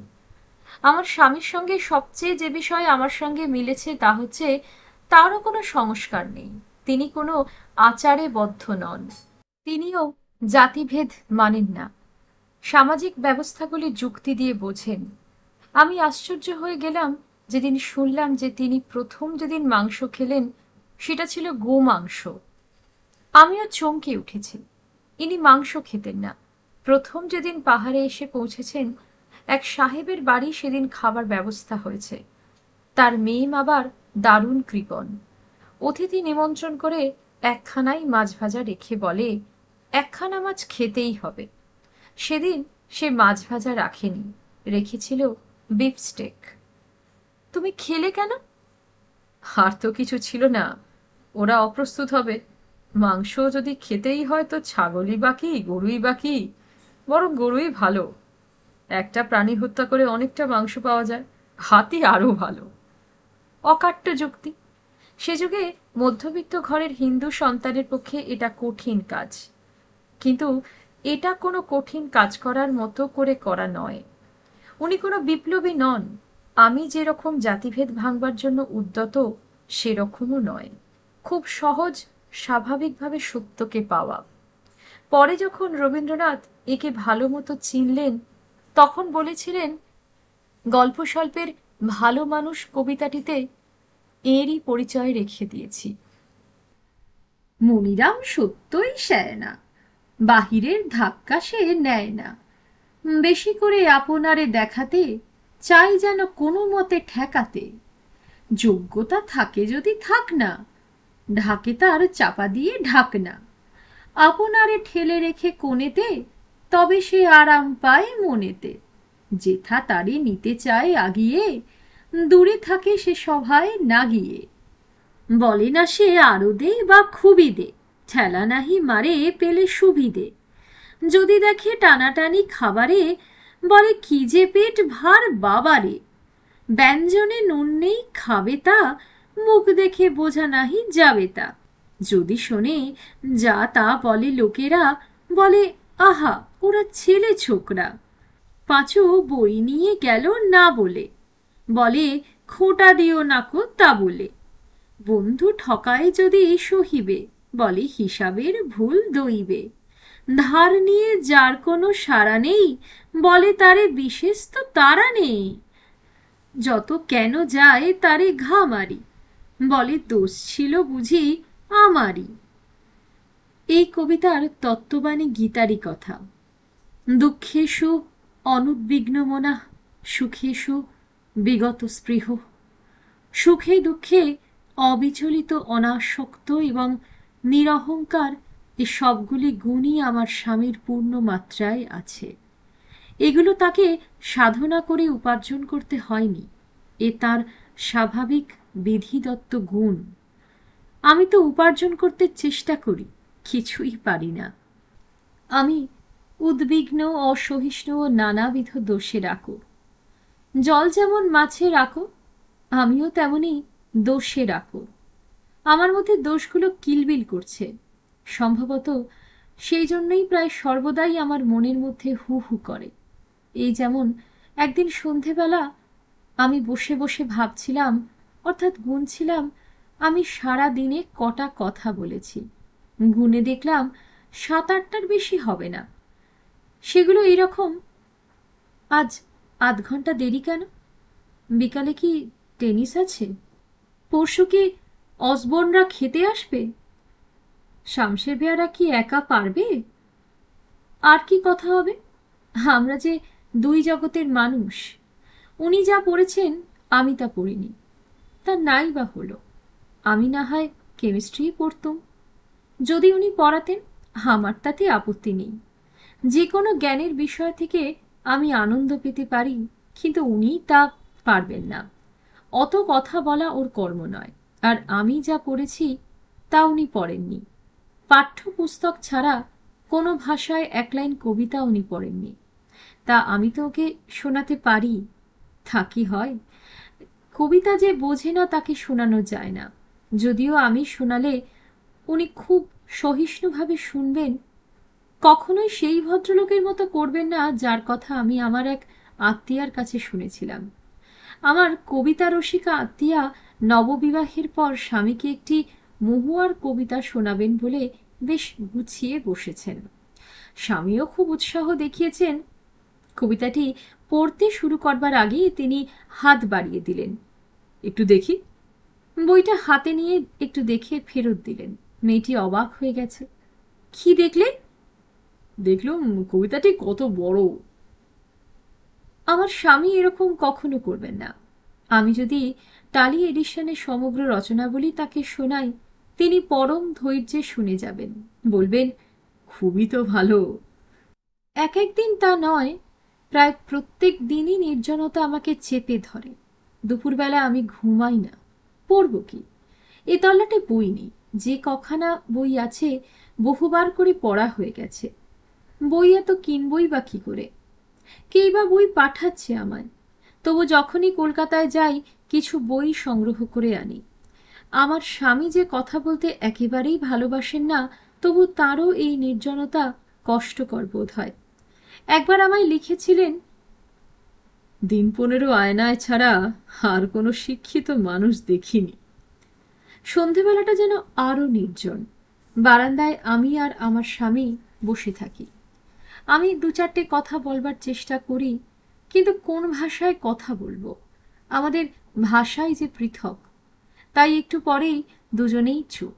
আমার স্বামীর সঙ্গে সবচেয়ে যে বিষয় আমার সঙ্গে মিলেছে তা হচ্ছে তারও কোনো সংস্কার নেই। তিনি কোনো আচারে বদ্ধ নন। তিনিও জাতিভেদ মানেন না, সামাজিক ব্যবস্থাগুলি যুক্তি দিয়ে বোঝেন। আমি আশ্চর্য হয়ে গেলাম যেদিন শুনলাম যে তিনি প্রথম যেদিন মাংস খেলেন সেটা ছিল গোমাংস। আমিও চমকে উঠেছি। ইনি মাংস খেতেন না। প্রথম যেদিন পাহাড়ে এসে পৌঁছেছেন, এক সাহেবের বাড়ি সেদিন খাবার ব্যবস্থা হয়েছে। তার মেয়ে আবার দারুণ কৃপণ। অতিথি নিমন্ত্রণ করে একখানাই মাছ ভাজা রেখে বলে, একখানা মাছ খেতেই হবে। সেদিন সে মাছ ভাজা রাখেনি, রেখেছিল বিফস্টেক। তুমি খেলে কেন? আর তো কিছু ছিল না, ওরা অপ্রস্তুত হবে। মাংস যদি খেতেই হয় তো ছাগলই বাকি, গরুই বাকি। বরং গরুই ভালো, একটা প্রাণী হত্যা করে অনেকটা মাংস পাওয়া যায়। হাতি আরো ভালো। অকাট্য যুক্তি। সে যুগে মধ্যবিত্ত ঘরের হিন্দু সন্তানের পক্ষে এটা কঠিন কাজ। কিন্তু এটা কোনো কঠিন কাজ করার মতো করে করা নয়। উনি কোনো বিপ্লবী নন। আমি যেরকম জাতিভেদ ভাঙবার জন্য উদ্যত সেরকমও নয়। খুব সহজ স্বাভাবিকভাবে সত্যকে পাওয়া। পরে যখন রবীন্দ্রনাথ একে ভালো মতো চিনলেন তখন বলেছিলেন, গল্প স্বল্পের ভালো মানুষ কবিতাটিতে এরই পরিচয় রেখে দিয়েছি। মনিরাম সত্যই সেয় না, বাহিরের ধাক্কা সে নেয় না। বেশি করে আপনারে দেখাতে চাই যেন কোনো মতে ঠেকাতে। যোগ্যতা থাকে যদি থাক না, ঢাকে তার চাপা দিয়ে ঢাক না। আপনারে ঠেলে রেখে কোণেতে, তবে সে আরাম পায় মনেতে। যেথা তারে নিতে চায় আগিয়ে, দূরে থাকে সে সভায় না গিয়ে। বলে না সে আরো দে বা খুবই দে, ঠেলা নাহি মারে পেলে সুবিধে। যদি দেখে টানাটানি খাবারে, বলে কি যে পেট ভার বাবারে। ব্যঞ্জনে নুন নেই খাবে তা, মুখ দেখে বোঝা নাহি যাবে তা। যদি শোনে যা তা বলে লোকেরা, বলে আহা ওরা ছেলে ছোকরা। পাঁচু বই নিয়ে গেল না বলে, বলে খোঁটা দিও নাকো তা বলে। বন্ধু ঠকায় যদি সহিবে, বলে হিসাবের ভুল দইবে। ধার নিয়ে যার কোনো সাড়া নেই, বলে তারে বিশেষ তো তারা নেই। যত কেন যায় তারে ঘা মারি, বলে দোষ ছিল বুঝি আমারই। এই কবিতার তত্ত্ববাণী গীতারই কথা। দুঃখেষু অনুদ্বিগ্ন মনা, সুখেষু বিগত স্পৃহ। সুখে দুঃখে অবিচলিত অনাসক্ত এবং নিরহংকার, এ সবগুলি গুণই আমার স্বামীর পূর্ণ মাত্রায় আছে। এগুলো তাকে সাধনা করে উপার্জন করতে হয়নি, এ তার স্বাভাবিক বিধিদত্ত গুণ। আমি তো উপার্জন করতে চেষ্টা করি, কিছুই পারি না। আমি উদ্বিগ্ন, অসহিষ্ণু ও নানাবিধ দোষে রাখো। জল যেমন মাছে রাখো, আমিও তেমনি দোষে রাখো। আমার মধ্যে দোষগুলো কিলবিল করছে। সম্ভবত সেই জন্যই প্রায় সর্বদাই আমার মনের মধ্যে হু হু করে। এই যেমন একদিন সন্ধেবেলা আমি বসে বসে ভাবছিলাম, অর্থাৎ গুনছিলাম আমি সারা দিনে কটা কথা বলেছি। গুনে দেখলাম 7-8টার বেশি হবে না। সেগুলো এইরকম, আজ আধ ঘন্টা দেরি কেন? বিকালে কি টেনিস আছে? পরশু কি অসবর্নরা খেতে আসবে? শামশের বেয়ারা কি একা পারবে? আর কি কথা হবে? আমরা যে দুই জগতের মানুষ। উনি যা পড়েছেন আমি তা পড়িনি, তা নাই বা হলো। আমি না হয় কেমিস্ট্রি পড়তুম। যদি উনি পড়াতেন আমার তাতে আপত্তি নেই। যে কোনো জ্ঞানের বিষয় থেকে আমি আনন্দ পেতে পারি, কিন্তু উনি তা পারবেন না। অত কথা বলা ওর কর্ম নয়। আর আমি যা পড়েছি তা উনি পড়েননি। পাঠ্যপুস্তক ছাড়া কোনো ভাষায় এক লাইন কবিতা উনি পড়েননি। তা আমি তো ওকে শোনাতে পারি, তা কি হয়? কবিতা যে বোঝে না তাকে শোনানো যায় না। যদিও আমি শোনালে উনি খুব সহিষ্ণুভাবে শুনবেন, কখনোই সেই ভদ্রলোকের মতো করবেন না যার কথা আমি আমার এক আত্মীয়ার কাছে শুনেছিলাম। আমার কবিতা রসিকা আত্মীয়া নববিবাহের পর স্বামীকে একটি মহুয়ার কবিতা শোনাবেন বলে বেশ গুছিয়ে বসেছেন। স্বামীও খুব উৎসাহ দেখিয়েছেন। কবিতাটি পড়তে শুরু করবার আগেই তিনি হাত বাড়িয়ে দিলেন, একটু দেখি। বইটা হাতে নিয়ে একটু দেখে ফেরত দিলেন। মেয়েটি অবাক হয়ে গেছে। কি দেখলে? দেখলুম কবিতাটি কত বড়। আমার স্বামী এরকম কখনো করবেন না। আমি যদি টালি এডিশনের সমগ্র রচনাবলী তাকে শোনাই, তিনি পরম ধৈর্যে শুনে যাবেন, বলবেন খুবই তো ভালো। এক একদিন তা নয়, প্রায় প্রত্যেক দিনই নির্জনতা আমাকে চেপে ধরে। দুপুরবেলা আমি ঘুমাই না। পড়ব কি? এ তল্লাটে বই নেই। যে কখানা বই আছে বহুবার করে পড়া হয়ে গেছে। বই এত কিনবই বা কি করে? কেই বা বই পাঠাচ্ছে আমায়। তবু যখনই কলকাতায় যাই কিছু বই সংগ্রহ করে আনি। আমার স্বামী যে কথা বলতে একেবারেই ভালোবাসেন না, তবু তারও এই নির্জনতা কষ্টকর বোধ হয়। একবার আমায় লিখেছিলেন, দিন 15 আয়নায় ছাড়া আর কোনো শিক্ষিত মানুষ দেখিনি। সন্ধেবেলাটা যেন আরো নির্জন। বারান্দায় আমি আর আমার স্বামী বসে থাকি। আমি 2-4টে কথা বলবার চেষ্টা করি, কিন্তু কোন ভাষায় কথা বলবো? আমাদের ভাষাই যে পৃথক। তাই একটু পরেই দুজনেই চুপ।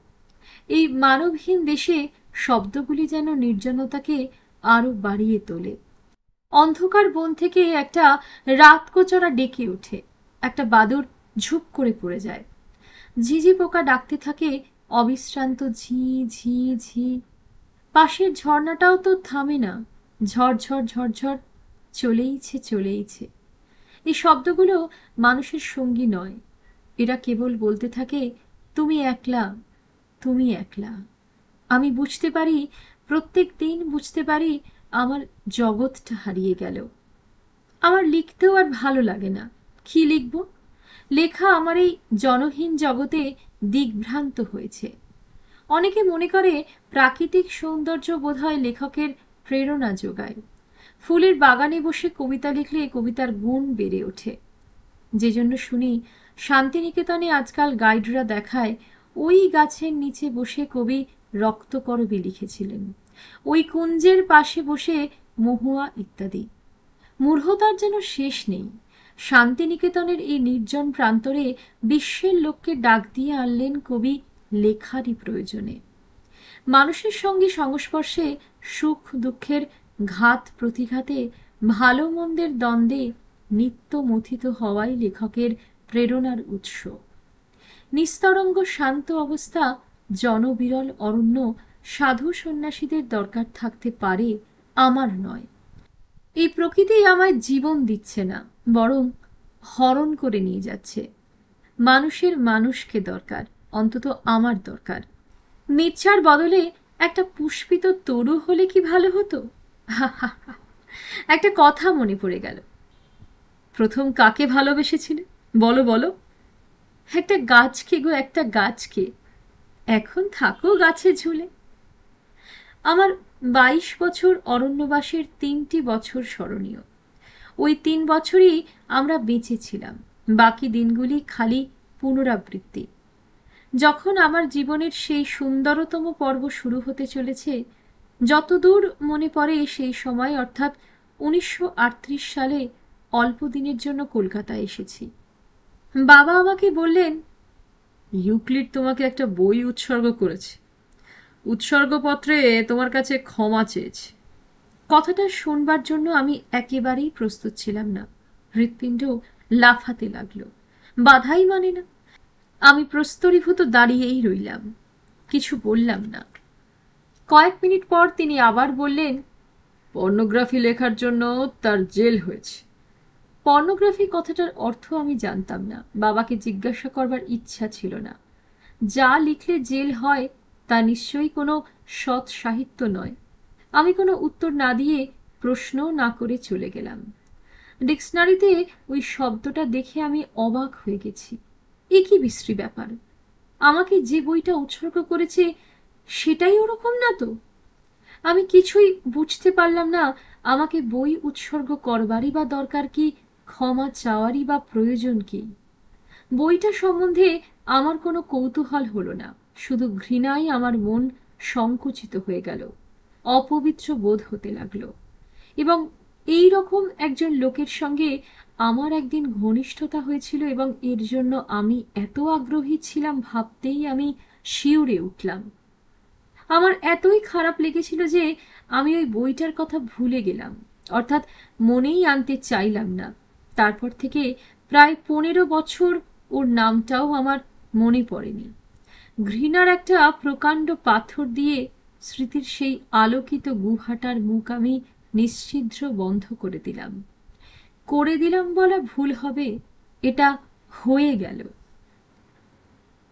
এই মানবহীন দেশে শব্দগুলি যেন নির্জনতাকে আরো বাড়িয়ে তোলে। অন্ধকার বন থেকে একটা রাতকোচরা ডেকে ওঠে। একটা বাদুড় ঝুপ করে পড়ে যায়। ঝিঝি পোকা ডাকতে থাকে অবিশ্রান্ত ঝি ঝি ঝি। পাশের ঝর্ণাটাও তো থামে না, ঝরঝর ঝরঝর চলেইছে চলেইছে। এই শব্দগুলো মানুষের সঙ্গী নয়। এরা কেবল বলতে থাকে তুমি একলা, তুমি একলা। আমি বুঝতে পারি, প্রত্যেক দিন বুঝতে পারি, আমার জগৎটা হারিয়ে গেল। আমার লিখতেও আর ভালো লাগে না। কি লিখব? লেখা আমার এই জনহীন জগতে দিগ্ভ্রান্ত হয়েছে। অনেকে মনে করে প্রাকৃতিক সৌন্দর্য বোধহয় লেখকের প্রেরণা যোগায়। ফুলের বাগানে বসে কবিতা লিখলে কবিতার গুণ বেড়ে ওঠে। যে জন্য শুনি শান্তিনিকেতনে আজকাল গাইডরা দেখায় ওই গাছের নিচে বসে কবি রক্তকরবী লিখেছিলেন, ওই কুঞ্জের পাশে বসে মহুয়া ইত্যাদি। মূঢ়তার যেন শেষ নেই। শান্তিনিকেতনের এই নির্জন প্রান্তরে বিশ্বের লোককে ডাক দিয়ে আনলেন কবি লেখারই প্রয়োজনে। মানুষের সঙ্গে সংস্পর্শে সুখ দুঃখের ঘাত প্রতিঘাতে ভালো মন্দের দ্বন্দ্বে নিত্য মথিত হওয়াই লেখকের প্রেরণার উৎস। নিস্তরঙ্গ শান্ত অবস্থা, জনবিরল অরণ্য সাধু সন্ন্যাসীদের দরকার থাকতে পারে, আমার নয়। এই প্রকৃতি আমায় জীবন দিচ্ছে না, বরং হরণ করে নিয়ে যাচ্ছে। মানুষের মানুষকে দরকার, অন্তত আমার দরকার। নিচ্ছার বদলে একটা পুষ্পিত তরু হলে কি ভালো হতো? একটা কথা মনে পড়ে গেল। প্রথম কাকে ভালোবেসেছিলে? বলো বলো। একটা গাছকে গো, একটা গাছকে। এখন থাকো গাছে ঝুলে। আমার 22 বছর অরণ্যবাসের 3টি বছর স্মরণীয়। ওই 3 বছরই আমরা বেঁচে ছিলাম, বাকি দিনগুলি খালি পুনরাবৃত্তি। যখন আমার জীবনের সেই সুন্দরতম পর্ব শুরু হতে চলেছে, যতদূর মনে পড়ে সেই সময় অর্থাৎ 1938 সালে অল্প দিনের জন্য কলকাতায় এসেছি। বাবা আমাকে বললেন, ইউক্লিড তোমাকে একটা বই উৎসর্গ করেছে, উৎসর্গপত্রে তোমার কাছে ক্ষমা চেয়েছে। কথাটা শুনবার জন্য আমি একেবারেই প্রস্তুত ছিলাম না। হৃৎপিণ্ড লাফাতে লাগলো, বাধাই মানে না। আমি প্রস্তরীভূত দাঁড়িয়েই রইলাম, কিছু বললাম না। কয়েক মিনিট পর তিনি আবার বললেন, পর্নোগ্রাফি লেখার জন্য তার জেল হয়েছে। পর্নোগ্রাফি কথাটার অর্থ আমি জানতাম না, বাবাকে জিজ্ঞাসা করবার ইচ্ছা ছিল না। যা লিখলে জেল হয় তা নিশ্চয়ই কোনো সৎ সাহিত্য নয়। আমি কোনো উত্তর না দিয়ে প্রশ্নও না করে চলে গেলাম। ডিকশনারিতে ওই শব্দটা দেখে আমি অবাক হয়ে গেছি। এ কি বিশ্রী ব্যাপার! আমাকে যে বইটা উৎসর্গ করেছে সেটাই ওরকম না তো? আমি কিছুই বুঝতে পারলাম না। আমাকে বই উৎসর্গ করবারই বা দরকার কি, ক্ষমা চাওয়ারই বা প্রয়োজন কি? বইটা সম্বন্ধে আমার কোনো কৌতূহল হলো না, শুধু ঘৃণায় আমার মন সংকুচিত হয়ে গেল, অপবিত্র বোধ হতে লাগলো। এবং এই রকম একজন লোকের সঙ্গে আমার একদিন ঘনিষ্ঠতা হয়েছিল এবং এর জন্য আমি এত আগ্রহী ছিলাম ভাবতেই আমি শিউরে উঠলাম। আমার এতই খারাপ লেগেছিল যে আমি ওই বইটার কথা ভুলে গেলাম, অর্থাৎ মনেই আনতে চাইলাম না। তারপর থেকে প্রায় 15 বছর ওর নামটাও আমার মনে পড়েনি। ঘৃণার একটা প্রকাণ্ড পাথর দিয়ে স্মৃতির সেই আলোকিত গুহাটার মুখ আমি নিশ্ছিদ্র বন্ধ করে দিলাম। করে দিলাম বলা ভুল হবে, এটা হয়ে গেল।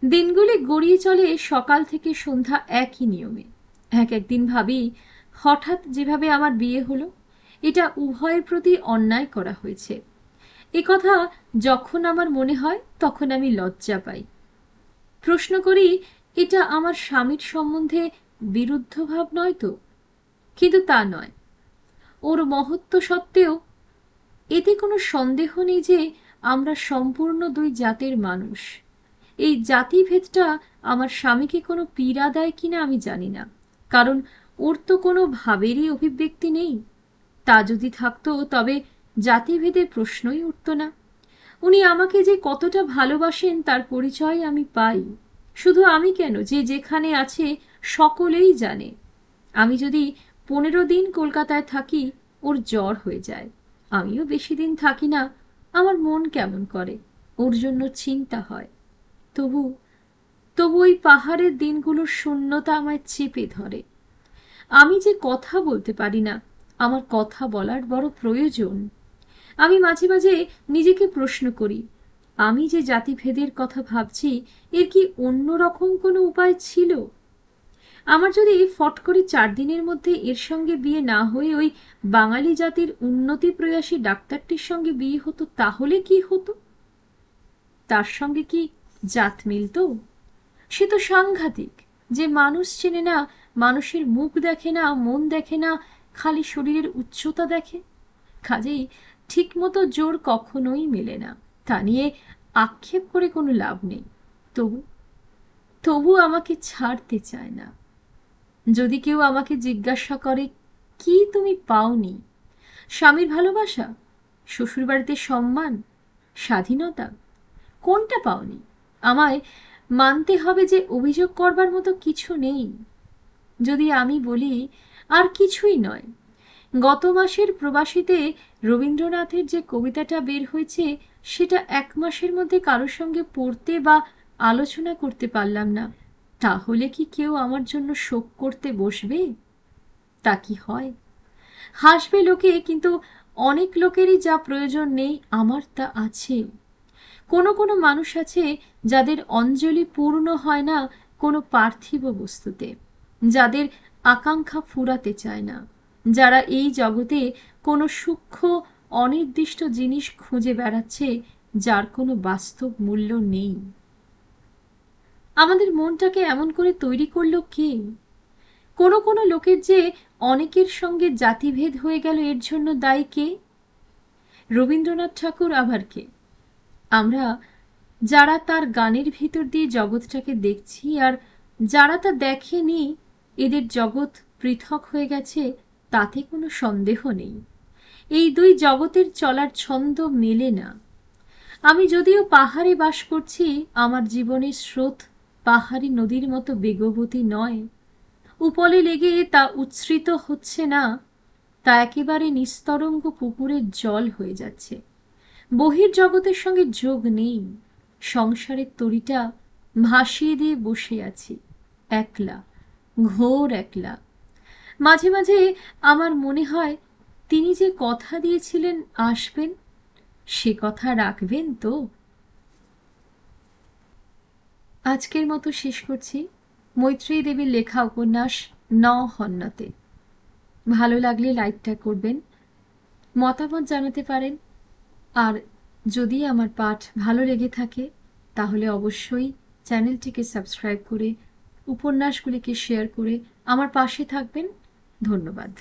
দিনগুলি গড়িয়ে চলে সকাল থেকে সন্ধ্যা একই নিয়মে। একদিন ভাবি, হঠাৎ যেভাবে আমার বিয়ে হলো, এটা উভয়ের প্রতি অন্যায় করা হয়েছে। এ কথা যখন আমার মনে হয় তখন আমি লজ্জা পাই। প্রশ্ন করি, এটা আমার স্বামীর সম্বন্ধে বিরুদ্ধ ভাব নয় তো? কিন্তু তা নয়। ওর মহত্ব সত্ত্বেও এতে কোনো সন্দেহ নেই যে আমরা সম্পূর্ণ দুই জাতের মানুষ। এই জাতিভেদটা আমার স্বামীকে কোনো পীড়া দেয় কিনা আমি জানি না, কারণ ওর তো কোনো ভাবেরই অভিব্যক্তি নেই। তা যদি থাকতো তবে জাতিভেদের প্রশ্নই উঠত না। উনি আমাকে যে কতটা ভালোবাসেন তার পরিচয় আমি পাই। শুধু আমি কেন, যে যেখানে আছে সকলেই জানে। আমি যদি 15 দিন কলকাতায় থাকি, ওর জ্বর হয়ে যায়। আমিও বেশি দিন থাকি না, আমার মন কেমন করে, ওর জন্য চিন্তা হয়। তবু ওই পাহাড়ের দিনগুলোর শূন্যতা আমায় চেপে ধরে। আমি যে কথা বলতে পারি না, আমার কথা বলার বড় প্রয়োজন। আমি মাঝে মাঝে নিজেকে প্রশ্ন করি, আমি যে জাতিভেদের কথা ভাবছি এর কি অন্য রকম কোনো উপায় ছিল? আমার যদি ফট করে 4 দিনের মধ্যে এর সঙ্গে বিয়ে না হয়ে ওই বাঙালি জাতির উন্নতি প্রয়াসী ডাক্তারটির সঙ্গে বিয়ে হতো তাহলে কি হতো? তার সঙ্গে কি জাত মিলতো? সে তো সাংঘাতিক, যে মানুষ চেনে না, মানুষের মুখ দেখে না, মন দেখে না, খালি শরীরের উচ্চতা দেখে। কাজেই ঠিক মতো জোর কখনোই মেলে না, তা নিয়ে আক্ষেপ করে কোনো লাভ নেই। তবু তবু আমাকে ছাড়তে চায় না। যদি কেউ আমাকে জিজ্ঞাসা করে, কি তুমি পাওনি? স্বামীর ভালোবাসা, শ্বশুরবাড়িতে সম্মান, স্বাধীনতা, কোনটা পাওনি? আমায় মানতে হবে যে অভিযোগ করবার মতো কিছু নেই। যদি আমি বলি আর কিছুই নয়, গত মাসের প্রবাসীতে রবীন্দ্রনাথের যে কবিতাটা বের হয়েছে সেটা 1 মাসের মধ্যে কারোর সঙ্গে পড়তে বা আলোচনা করতে পারলাম না, তাহলে কি কেউ আমার জন্য শোক করতে বসবে? তা কি হয়? হাসবে লোকে, কিন্তু অনেক লোকেরই যা প্রয়োজন নেই আমার তা আছে। কোনো কোনো মানুষ আছে যাদের অঞ্জলি পূর্ণ হয় না কোনো পার্থিব বস্তুতে, যাদের আকাঙ্ক্ষা ফুরাতে চায় না, যারা এই জগতে কোনো সূক্ষ্ম অনির্দিষ্ট জিনিস খুঁজে বেড়াচ্ছে যার কোনো বাস্তব মূল্য নেই। আমাদের মনটাকে এমন করে তৈরি করলো কে? কোনো কোনো লোকের যে অনেকের সঙ্গে জাতিভেদ হয়ে গেল, এর জন্য দায়ী কে? রবীন্দ্রনাথ ঠাকুর আবার কে? আমরা যারা তার গানের ভিতর দিয়ে জগৎটাকে দেখছি আর যারা তা দেখেনি, এদের জগৎ পৃথক হয়ে গেছে তাতে কোনো সন্দেহ নেই। এই দুই জগতের চলার ছন্দ মেলে না। আমি যদিও পাহাড়ে বাস করছি, আমার জীবনের স্রোত পাহাড়ি নদীর মতো বেগবতী নয়। উপলে লেগে তা উচ্ছ্রিত হচ্ছে না, তা একেবারে নিস্তরঙ্গ পুকুরের জল হয়ে যাচ্ছে। বহির জগতের সঙ্গে যোগ নেই। সংসারের তরিটা ভাসিয়ে দিয়ে বসে আছি, একলা, ঘোর একলা। মাঝে মাঝে আমার মনে হয়, তিনি যে কথা দিয়েছিলেন আসবেন, সে কথা রাখবেন তো? আজকের মতো শেষ করছি মৈত্রেয়ী দেবীর লেখা উপন্যাস ন হন্যতে। ভালো লাগলে লাইকটা করবেন, মতামত জানাতে পারেন। আর যদি আমার পাঠ ভালো লেগে থাকে তাহলে অবশ্যই চ্যানেলটিকে সাবস্ক্রাইব করে উপন্যাসগুলিকে শেয়ার করে আমার পাশে থাকবেন। ধন্যবাদ।